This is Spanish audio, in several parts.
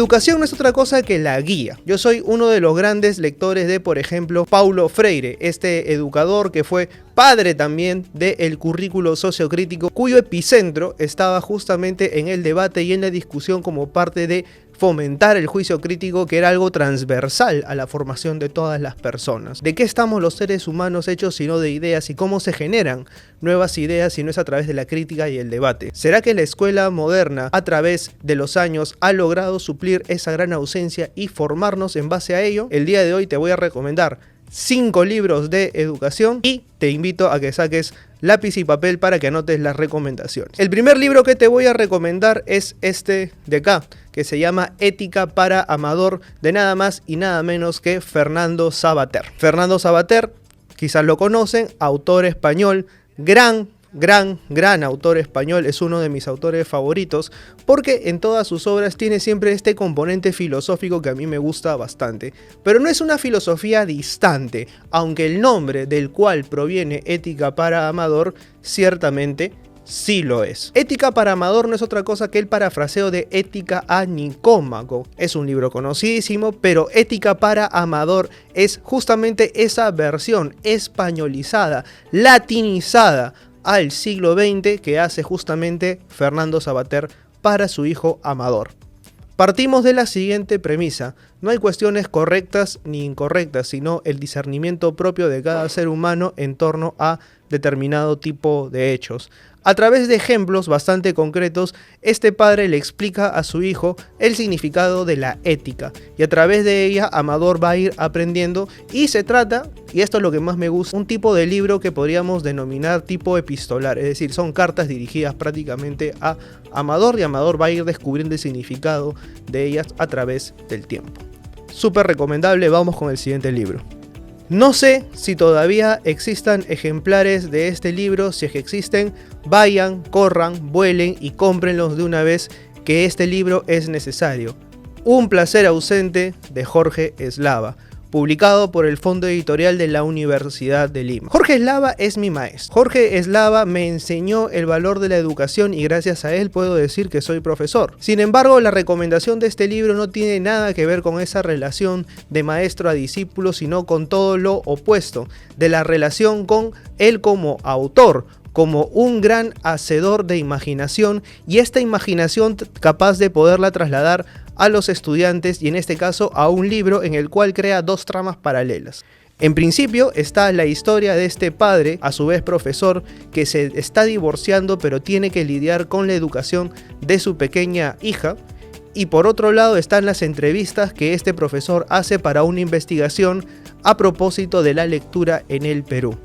educación no es otra cosa que la guía. Yo soy uno de los grandes lectores de, por ejemplo, Paulo Freire, este educador que fue padre también del currículo sociocrítico, cuyo epicentro estaba justamente en el debate y en la discusión como parte de fomentar el juicio crítico, que era algo transversal a la formación de todas las personas. ¿De qué estamos los seres humanos hechos sino de ideas, y cómo se generan nuevas ideas si no es a través de la crítica y el debate? ¿Será que la escuela moderna a través de los años ha logrado suplir esa gran ausencia y formarnos en base a ello? El día de hoy te voy a recomendar 5 libros de educación y te invito a que saques lápiz y papel para que anotes las recomendaciones. El primer libro que te voy a recomendar es este de acá, que se llama Ética para Amador, de nada más y nada menos que Fernando Savater. Fernando Savater, quizás lo conocen, autor español, gran autor español, es uno de mis autores favoritos porque en todas sus obras tiene siempre este componente filosófico que a mí me gusta bastante, pero no es una filosofía distante, aunque el nombre del cual proviene Ética para Amador ciertamente sí lo es. Ética para Amador no es otra cosa que el parafraseo de Ética a Nicómaco. Es un libro conocidísimo, pero Ética para Amador es justamente esa versión españolizada, latinizada al siglo XX que hace justamente Fernando Savater para su hijo Amador. Partimos de la siguiente premisa: no hay cuestiones correctas ni incorrectas, sino el discernimiento propio de cada ser humano en torno a determinado tipo de hechos. A través de ejemplos bastante concretos, este padre le explica a su hijo el significado de la ética, y a través de ella Amador va a ir aprendiendo, y se trata, y esto es lo que más me gusta, un tipo de libro que podríamos denominar tipo epistolar, es decir, son cartas dirigidas prácticamente a Amador, y Amador va a ir descubriendo el significado de ellas a través del tiempo. Súper recomendable. Vamos con el siguiente libro. No sé si todavía existan ejemplares de este libro. Si es que existen, vayan, corran, vuelen y cómprenlos de una vez, que este libro es necesario. Un placer ausente, de Jorge Eslava, publicado por el Fondo Editorial de la Universidad de Lima. Jorge Eslava es mi maestro. Jorge Eslava me enseñó el valor de la educación y gracias a él puedo decir que soy profesor. Sin embargo, la recomendación de este libro no tiene nada que ver con esa relación de maestro a discípulo, sino con todo lo opuesto, de la relación con él como autor, como un gran hacedor de imaginación, y esta imaginación capaz de poderla trasladar a los estudiantes, y en este caso a un libro en el cual crea dos tramas paralelas. En principio está la historia de este padre, a su vez profesor, que se está divorciando pero tiene que lidiar con la educación de su pequeña hija, y por otro lado están las entrevistas que este profesor hace para una investigación a propósito de la lectura en el Perú.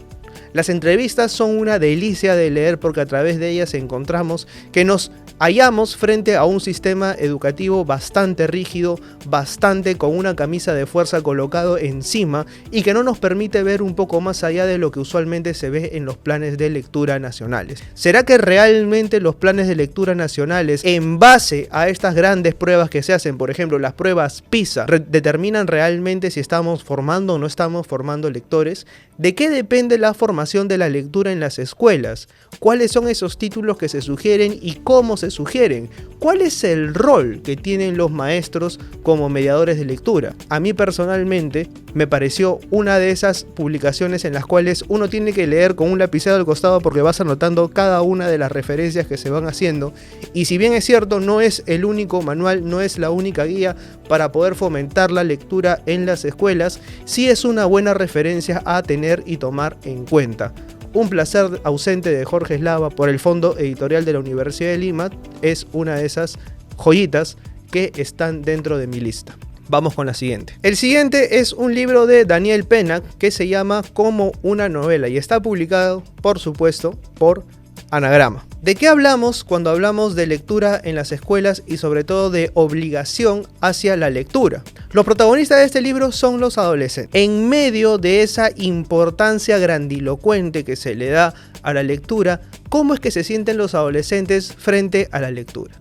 Las entrevistas son una delicia de leer porque a través de ellas encontramos que nos hallamos frente a un sistema educativo bastante rígido, bastante con una camisa de fuerza colocado encima, y que no nos permite ver un poco más allá de lo que usualmente se ve en los planes de lectura nacionales. ¿Será que realmente los planes de lectura nacionales, en base a estas grandes pruebas que se hacen, por ejemplo las pruebas PISA, determinan realmente si estamos formando o no estamos formando lectores? ¿De qué depende la formación de la lectura en las escuelas? ¿Cuáles son esos títulos que se sugieren y cómo se sugieren? ¿Cuál es el rol que tienen los maestros como mediadores de lectura? A mí personalmente me pareció una de esas publicaciones en las cuales uno tiene que leer con un lapicero al costado porque vas anotando cada una de las referencias que se van haciendo, y si bien es cierto no es el único manual, no es la única guía para poder fomentar la lectura en las escuelas, sí es una buena referencia a tener y tomar en cuenta. Un placer ausente, de Jorge Eslava, por el Fondo Editorial de la Universidad de Lima, es una de esas joyitas que están dentro de mi lista. Vamos con la siguiente. El siguiente es un libro de Daniel Pennack que se llama Como una novela y está publicado, por supuesto, por Anagrama. ¿De qué hablamos cuando hablamos de lectura en las escuelas y sobre todo de obligación hacia la lectura? Los protagonistas de este libro son los adolescentes. En medio de esa importancia grandilocuente que se le da a la lectura, ¿cómo es que se sienten los adolescentes frente a la lectura?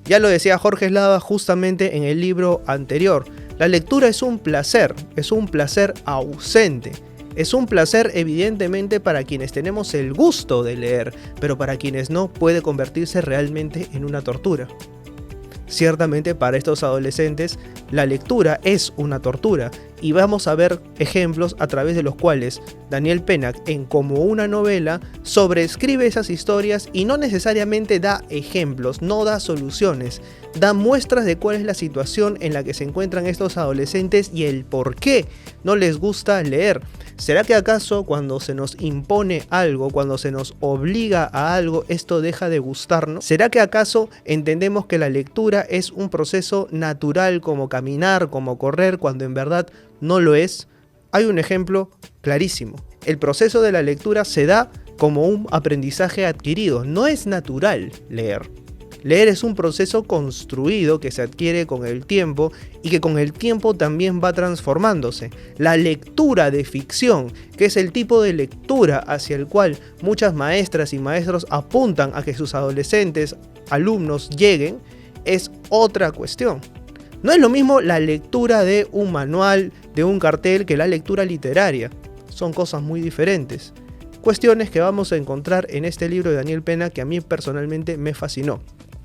Ya lo decía Jorge Eslava justamente en el libro anterior. La lectura es un placer ausente. Es un placer evidentemente para quienes tenemos el gusto de leer, pero para quienes no puede convertirse realmente en una tortura. Ciertamente para estos adolescentes la lectura es una tortura y vamos a ver ejemplos a través de los cuales Daniel Pennack en Como una novela sobreescribe esas historias y no necesariamente da ejemplos, no da soluciones, da muestras de cuál es la situación en la que se encuentran estos adolescentes y el por qué no les gusta leer. ¿Será que acaso cuando se nos impone algo, cuando se nos obliga a algo, esto deja de gustarnos? ¿Será que acaso entendemos que la lectura es un proceso natural como caminar, como correr, cuando en verdad no lo es? Hay un ejemplo clarísimo. El proceso de la lectura se da como un aprendizaje adquirido. No es natural leer. Leer es un proceso construido que se adquiere con el tiempo y que con el tiempo también va transformándose. La lectura de ficción, que es el tipo de lectura hacia el cual muchas maestras y maestros apuntan a que sus adolescentes, alumnos lleguen, es otra cuestión. No es lo mismo la lectura de un manual, de un cartel, que la lectura literaria. Son cosas muy diferentes. Cuestiones que vamos a encontrar en este libro de Daniel Pennack que a mí personalmente me fascinó.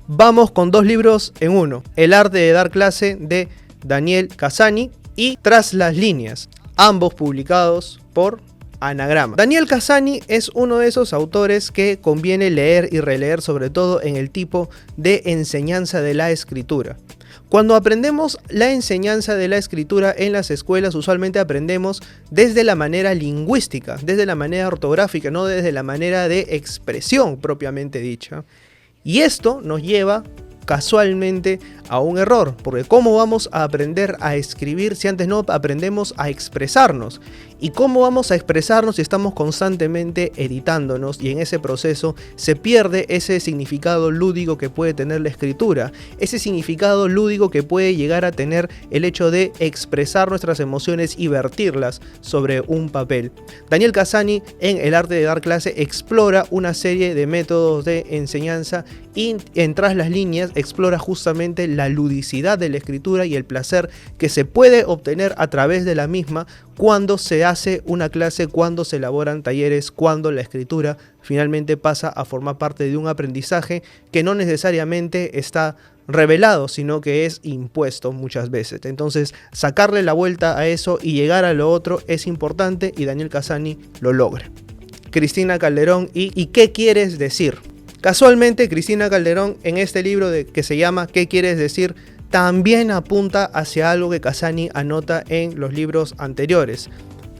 Vamos con dos libros en uno. El arte de dar clase de Daniel Cassani y Tras las líneas, ambos publicados por Anagrama. Daniel Cassani es uno de esos autores que conviene leer y releer, sobre todo en el tipo de enseñanza de la escritura. Cuando aprendemos la enseñanza de la escritura en las escuelas, usualmente aprendemos desde la manera lingüística, desde la manera ortográfica, no desde la manera de expresión propiamente dicha. Y esto nos lleva casualmente a un error, porque ¿cómo vamos a aprender a escribir si antes no aprendemos a expresarnos? ¿Y cómo vamos a expresarnos si estamos constantemente editándonos y en ese proceso se pierde ese significado lúdico que puede tener la escritura? Ese significado lúdico que puede llegar a tener el hecho de expresar nuestras emociones y vertirlas sobre un papel. Daniel Cassani en El arte de dar clase explora una serie de métodos de enseñanza y en Tras las líneas explora justamente la ludicidad de la escritura y el placer que se puede obtener a través de la misma cuando se hace una clase, cuando se elaboran talleres, cuando la escritura finalmente pasa a formar parte de un aprendizaje que no necesariamente está revelado, sino que es impuesto muchas veces. Entonces, sacarle la vuelta a eso y llegar a lo otro es importante y Daniel Cassani lo logra. Cristina Calderón y ¿qué quieres decir? Casualmente, Cristina Calderón en este libro que se llama ¿Qué quieres decir? También apunta hacia algo que Cassani anota en los libros anteriores.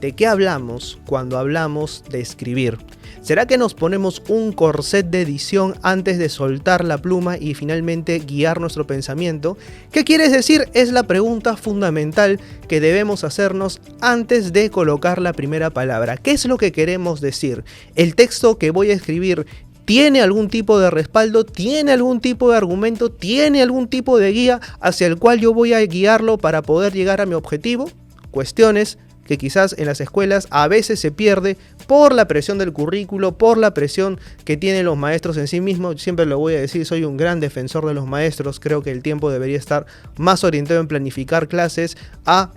¿De qué hablamos cuando hablamos de escribir? ¿Será que nos ponemos un corset de edición antes de soltar la pluma y finalmente guiar nuestro pensamiento? ¿Qué quieres decir? Es la pregunta fundamental que debemos hacernos antes de colocar la primera palabra. ¿Qué es lo que queremos decir? ¿El texto que voy a escribir tiene algún tipo de respaldo, tiene algún tipo de argumento, tiene algún tipo de guía hacia el cual yo voy a guiarlo para poder llegar a mi objetivo? Cuestiones que quizás en las escuelas a veces se pierde por la presión del currículo, por la presión que tienen los maestros en sí mismos. Siempre lo voy a decir, soy un gran defensor de los maestros. Creo que el tiempo debería estar más orientado en planificar clases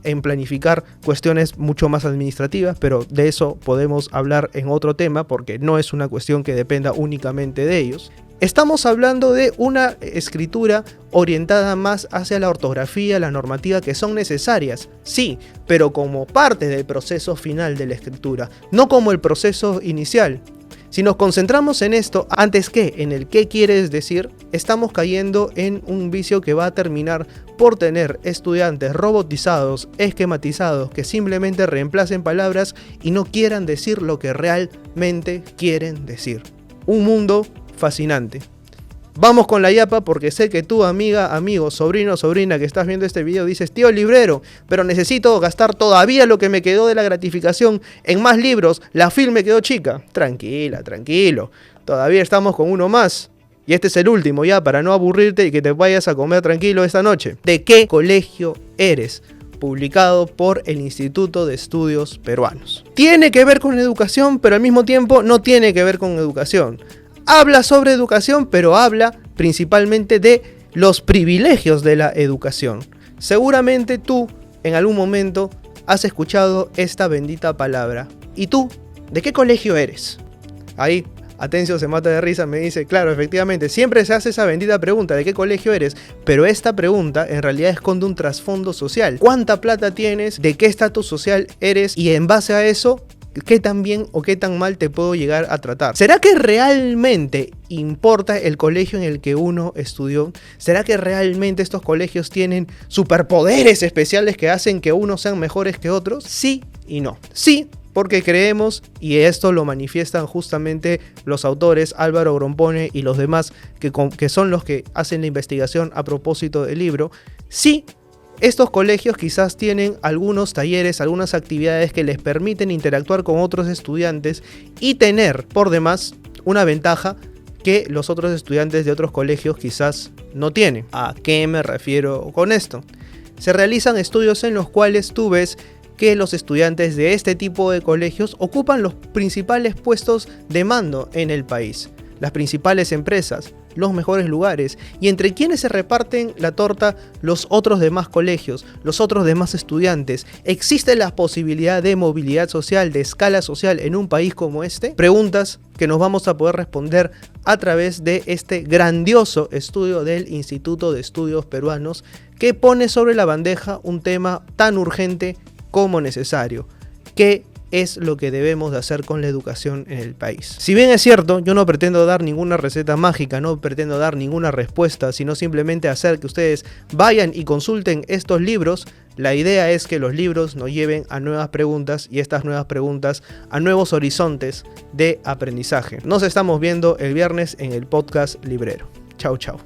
en planificar cuestiones mucho más administrativas, pero de eso podemos hablar en otro tema porque no es una cuestión que dependa únicamente de ellos. Estamos hablando de una escritura orientada más hacia la ortografía, la normativa, que son necesarias, sí, pero como parte del proceso final de la escritura, no como el proceso inicial. Si nos concentramos en esto, antes que en el qué quieres decir, estamos cayendo en un vicio que va a terminar por tener estudiantes robotizados, esquematizados, que simplemente reemplacen palabras y no quieran decir lo que realmente quieren decir. Un mundo fascinante. Vamos con la yapa porque sé que tú, amiga, amigo, sobrino, sobrina que estás viendo este video dices: tío librero, pero necesito gastar todavía lo que me quedó de la gratificación en más libros, la FIL me quedó chica. Tranquila, tranquilo, todavía estamos con uno más. Y este es el último ya para no aburrirte y que te vayas a comer tranquilo esta noche. ¿De qué colegio eres? Publicado por el Instituto de Estudios Peruanos. Tiene que ver con educación, pero al mismo tiempo no tiene que ver con educación. Habla sobre educación, pero habla principalmente de los privilegios de la educación. Seguramente tú en algún momento has escuchado esta bendita palabra. ¿Y tú? ¿De qué colegio eres? Ahí Atencio se mata de risa, me dice, claro, efectivamente, siempre se hace esa bendita pregunta de qué colegio eres, pero esta pregunta en realidad esconde un trasfondo social. ¿Cuánta plata tienes? ¿De qué estatus social eres? Y en base a eso, ¿qué tan bien o qué tan mal te puedo llegar a tratar? ¿Será que realmente importa el colegio en el que uno estudió? ¿Será que realmente estos colegios tienen superpoderes especiales que hacen que unos sean mejores que otros? Sí y no. Sí, porque creemos, y esto lo manifiestan justamente los autores Álvaro Grompone y los demás que son los que hacen la investigación a propósito del libro. Sí, estos colegios quizás tienen algunos talleres, algunas actividades que les permiten interactuar con otros estudiantes y tener por demás una ventaja que los otros estudiantes de otros colegios quizás no tienen. ¿A qué me refiero con esto? Se realizan estudios en los cuales tú ves que los estudiantes de este tipo de colegios ocupan los principales puestos de mando en el país, las principales empresas, los mejores lugares, y entre quienes se reparten la torta los otros demás colegios, los otros demás estudiantes. ¿Existe la posibilidad de movilidad social, de escala social en un país como este? Preguntas que nos vamos a poder responder a través de este grandioso estudio del Instituto de Estudios Peruanos, que pone sobre la bandeja un tema tan urgente como necesario. ¿Qué es lo que debemos de hacer con la educación en el país? Si bien es cierto, yo no pretendo dar ninguna receta mágica, no pretendo dar ninguna respuesta, sino simplemente hacer que ustedes vayan y consulten estos libros. La idea es que los libros nos lleven a nuevas preguntas y estas nuevas preguntas a nuevos horizontes de aprendizaje. Nos estamos viendo el viernes en el podcast Librero. Chau, chau.